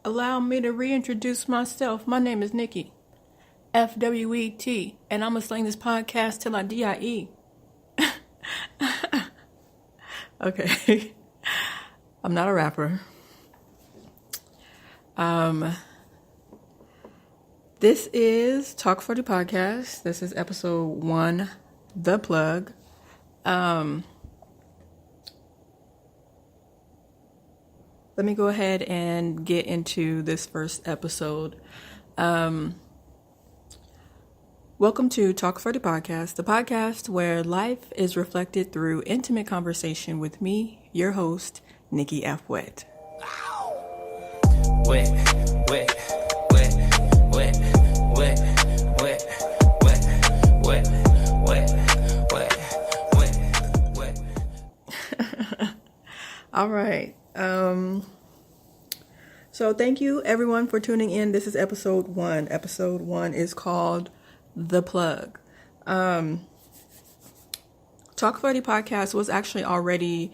Allow me to reintroduce myself. My name is Nikki, FWET, and I'm going to sling this podcast till I DIE. Okay. I'm not a rapper. This is Talk 40 Podcast. This is episode 1, The Plug. Let me go ahead and get into this first episode. Welcome to Talk 40 Podcast, the podcast where life is reflected through intimate conversation with me, your host, Nikki F. Wet. All right. So thank you everyone for tuning in. This is episode 1. Episode 1 is called The Plug. Talk 40 Podcast was actually already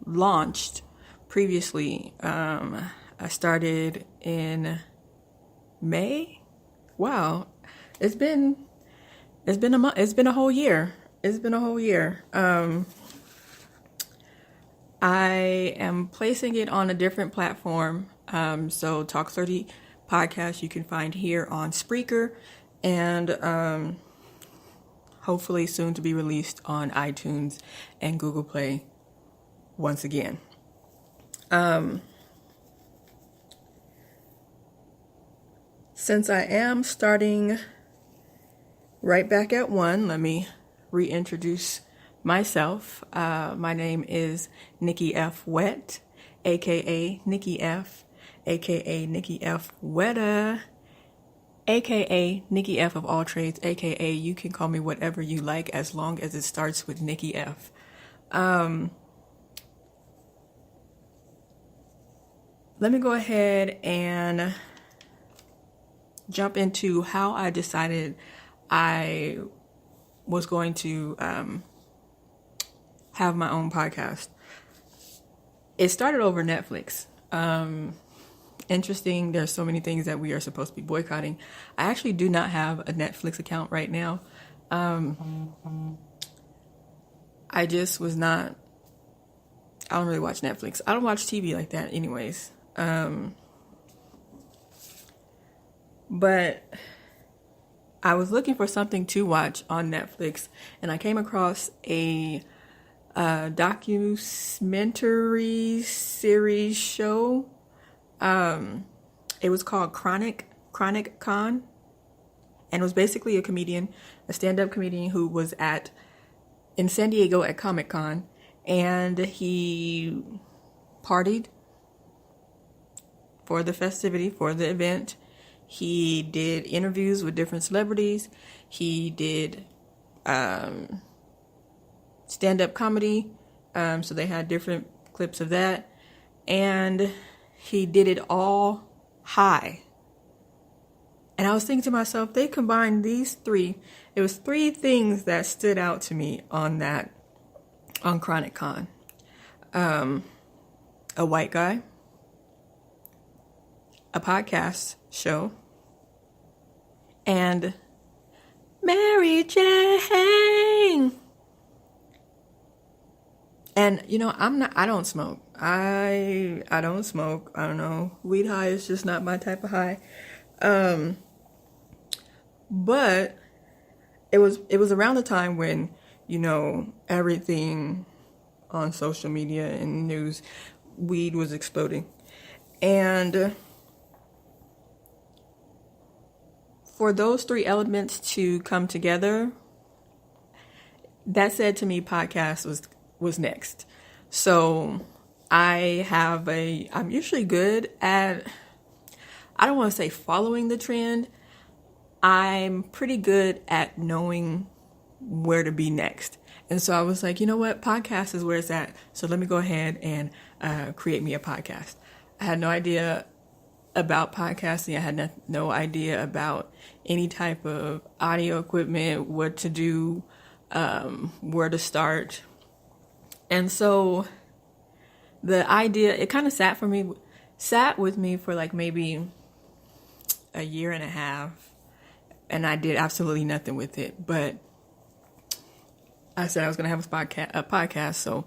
launched previously. I started in May. Wow. It's been a month. It's been a whole year. I am placing it on a different platform. So Talk 30 Podcast you can find here on Spreaker and hopefully soon to be released on iTunes and Google Play once again. Since I am starting right back at 1, let me reintroduce myself. My name is Nikki F. Wet, aka Nikki F, aka Nikki F. Wetta, aka Nikki F of all trades, aka you can call me whatever you like as long as it starts with Nikki F. Let me go ahead and jump into how I decided I was going to have my own podcast. It started over Netflix. Interesting. There's so many things that we are supposed to be boycotting. I actually do not have a Netflix account right now. I just was not, I don't really watch Netflix. I don't watch TV like that anyways. But I was looking for something to watch on Netflix and I came across a documentary series show. It was called Chronic Con, and it was basically a stand-up comedian who was in San Diego at Comic Con, and he partied for the festivity, for the event. He did interviews with different celebrities. He did stand-up comedy, so they had different clips of that, and he did it all high. And I was thinking to myself, they combined these three. It was 3 things that stood out to me on Chronic Con. A white guy, a podcast show, and Mary Jane. And, I don't smoke. I don't smoke. I don't know. Weed high is just not my type of high. But it was around the time when, everything on social media and news, weed was exploding. And for those 3 elements to come together, that said to me, podcast was next. So I'm usually good at, I don't want to say following the trend. I'm pretty good at knowing where to be next. And so I was like, you know what? Podcast is where it's at. So let me go ahead and create me a podcast. I had no idea about podcasting. I had no idea about any type of audio equipment, what to do, where to start. And so the idea, it kind of sat for me sat with me for like maybe a year and a half, and I did absolutely nothing with it. But I said I was going to have a podcast. So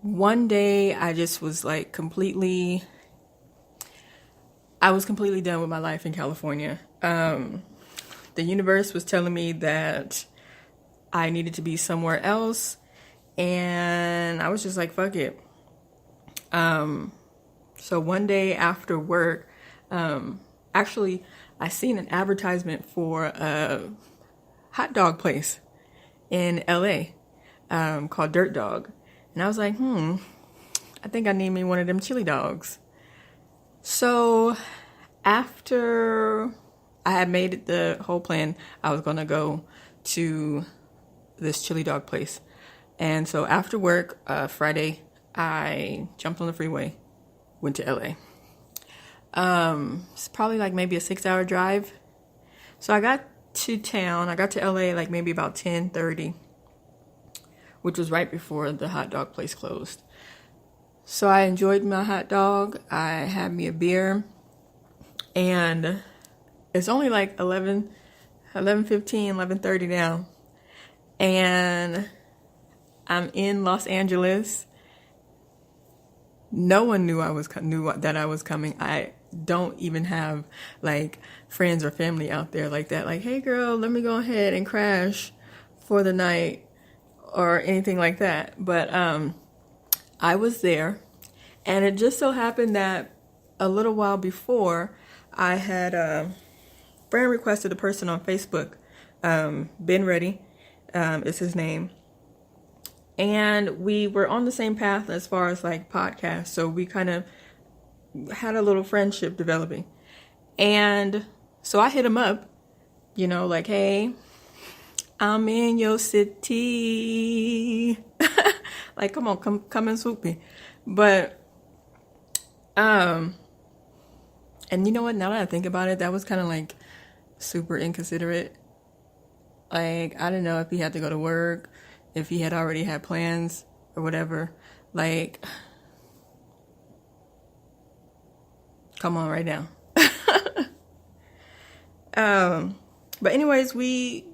one day I just was like completely done with my life in California. The universe was telling me that I needed to be somewhere else, and I was just like, fuck it. So one day after work, actually, I seen an advertisement for a hot dog place in LA, called Dirt Dog. And I was like, I think I need me one of them chili dogs. So after I had made it the whole plan, I was going to go to this chili dog place. And so after work, Friday, I jumped on the freeway, went to LA. It's probably like maybe a 6-hour drive. So I got to LA like maybe about 10:30, which was right before the hot dog place closed. So I enjoyed my hot dog. I had me a beer, and it's only like 11:15, 11:30 now. And I'm in Los Angeles. No one knew that I was coming. I don't even have like friends or family out there like that. Like, hey girl, let me go ahead and crash for the night or anything like that. But I was there, and it just so happened that a little while before, I had friend requested a person on Facebook. Ben Reddy is his name. And we were on the same path as far as like podcasts. So we kind of had a little friendship developing. And so I hit him up, like, hey, I'm in your city. Like, come on, come and swoop me. But, and you know what? Now that I think about it, that was kind of like super inconsiderate. Like, I didn't know if he had to go to work, if he had already had plans or whatever. Like, come on right now. But anyways, we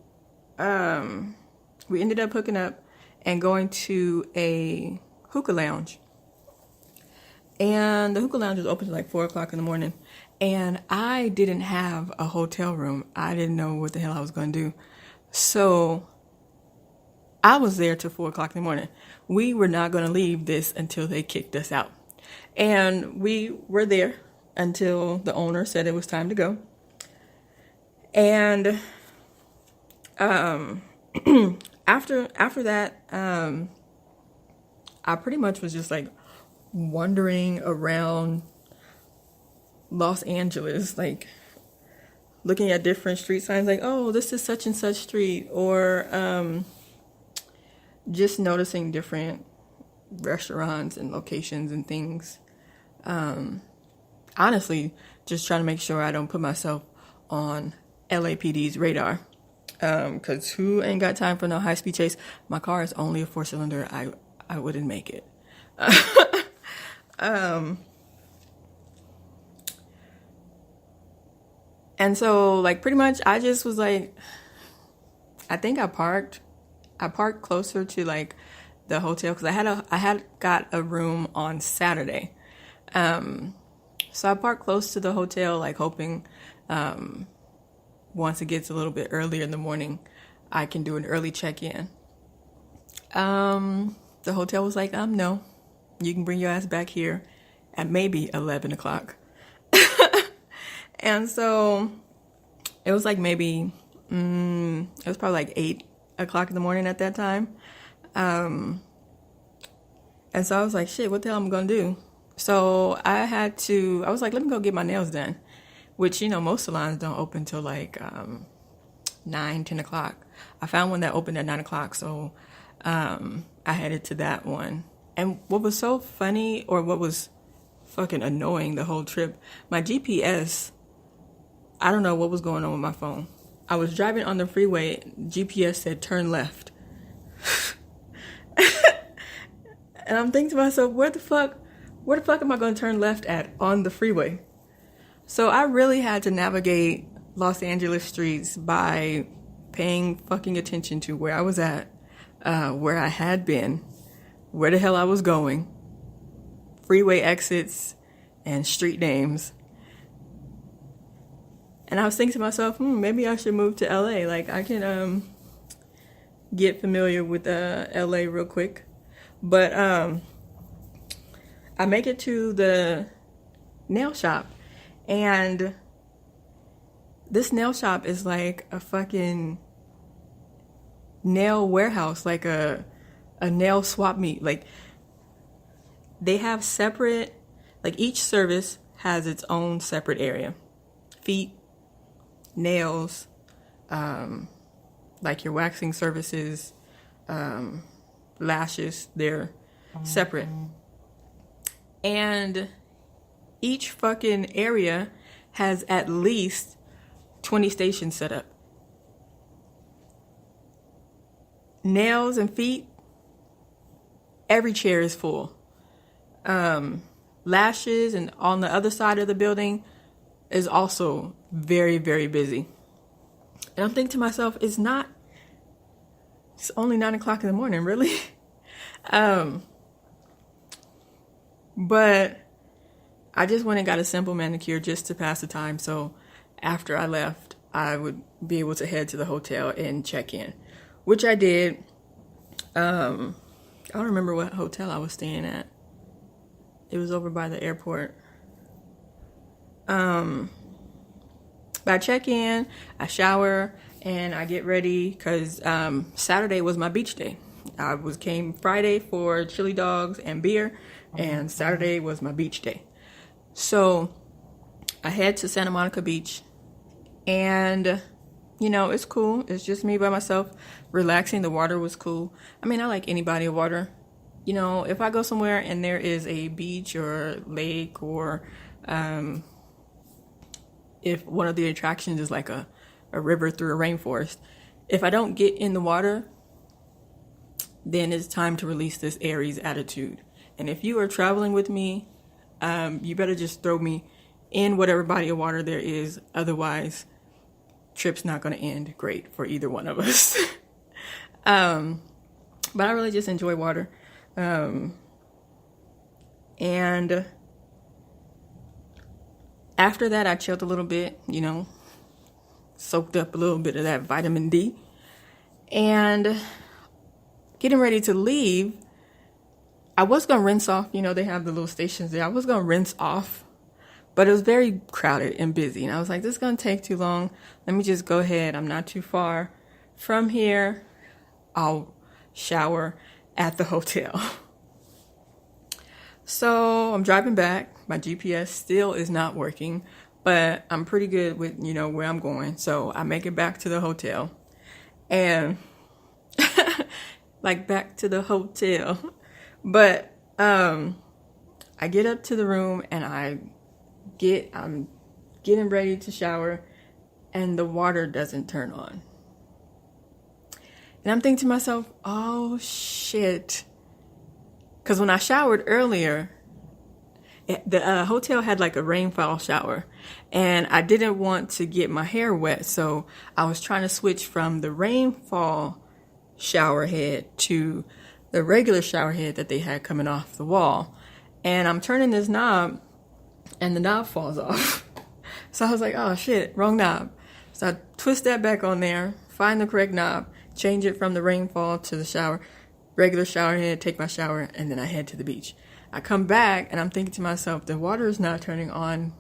ended up hooking up and going to a hookah lounge. And the hookah lounge was open till like 4:00 in the morning. And I didn't have a hotel room. I didn't know what the hell I was going to do. So I was there till 4:00 in the morning. We were not going to leave this until they kicked us out. And we were there until the owner said it was time to go. And after that, I pretty much was just like wandering around Los Angeles, like looking at different street signs, like, oh, this is such and such street, or just noticing different restaurants and locations and things. Honestly, just trying to make sure I don't put myself on LAPD's radar. Because who ain't got time for no high-speed chase? My car is only a 4-cylinder. I wouldn't make it. And so, like, pretty much, I just was like, I think I parked closer to like the hotel because I had got a room on Saturday. So I parked close to the hotel, like hoping once it gets a little bit earlier in the morning, I can do an early check-in. The hotel was like, no, you can bring your ass back here at maybe 11 o'clock. And so it was like maybe, it was probably like 8 o'clock in the morning at that time. And so I was like, shit, what the hell am I going to do? So I was like, let me go get my nails done, which, most salons don't open till like 9, 10 o'clock. I found one that opened at 9 o'clock. So I headed to that one. And what was so funny, or what was fucking annoying the whole trip, my GPS, I don't know what was going on with my phone. I was driving on the freeway, GPS said turn left. And I'm thinking to myself, where the fuck where the fuck am I going to turn left at on the freeway? So I really had to navigate Los Angeles streets by paying fucking attention to where I was at, where I had been, where the hell I was going, freeway exits, and street names. And I was thinking to myself, maybe I should move to LA. Like, I can get familiar with LA real quick. But I make it to the nail shop, and this nail shop is like a fucking nail warehouse, like a nail swap meet. Like, they have separate, like each service has its own separate area. Feet, nails, like your waxing services, lashes, they're separate. And each fucking area has at least 20 stations set up. Nails and feet, every chair is full. Lashes and on the other side of the building is also very, very busy. And I'm thinking to myself, it's only 9 o'clock in the morning, really? But I just went and got a simple manicure just to pass the time. So after I left, I would be able to head to the hotel and check in, which I did. I don't remember what hotel I was staying at. It was over by the airport. But I check in, I shower, and I get ready because Saturday was my beach day. I came Friday for chili dogs and beer, and Saturday was my beach day. So I head to Santa Monica Beach, and it's cool. It's just me by myself, relaxing. The water was cool. I mean, I like any body of water. If I go somewhere and there is a beach or lake, or if one of the attractions is like a river through a rainforest, if I don't get in the water, then it's time to release this Aries attitude. And if you are traveling with me, you better just throw me in whatever body of water there is. Otherwise, trip's not going to end great for either one of us. But I really just enjoy water. And after that, I chilled a little bit, soaked up a little bit of that vitamin D. And getting ready to leave, I was going to rinse off. They have the little stations there. I was going to rinse off, but it was very crowded and busy. And I was like, this is going to take too long. Let me just go ahead. I'm not too far from here. I'll shower at the hotel. So I'm driving back. My GPS still is not working, but I'm pretty good with, where I'm going. So I make it back to the hotel, and like back to the hotel. But I get up to the room and I'm getting ready to shower, and the water doesn't turn on. And I'm thinking to myself, oh shit. Because when I showered earlier, the hotel had like a rainfall shower, and I didn't want to get my hair wet. So I was trying to switch from the rainfall shower head to the regular shower head that they had coming off the wall. And I'm turning this knob, and the knob falls off. So I was like, oh shit, wrong knob. So I twist that back on there, find the correct knob, change it from the rainfall to the regular shower head, take my shower, and then I head to the beach. I come back, and I'm thinking to myself, the water is not turning on.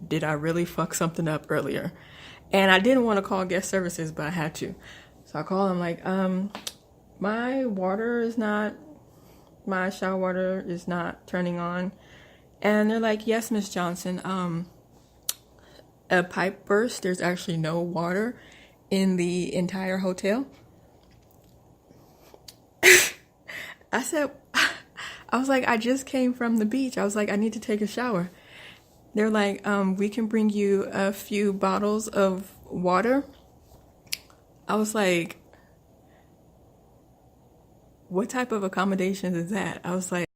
Did I really fuck something up earlier? And I didn't want to call guest services, but I had to. So I call them like, my shower water is not turning on. And they're like, yes, Miss Johnson, a pipe burst. There's actually no water in the entire hotel. I was like, I just came from the beach. I was like, I need to take a shower. They're like, we can bring you a few bottles of water. I was like, what type of accommodation is that? I was like,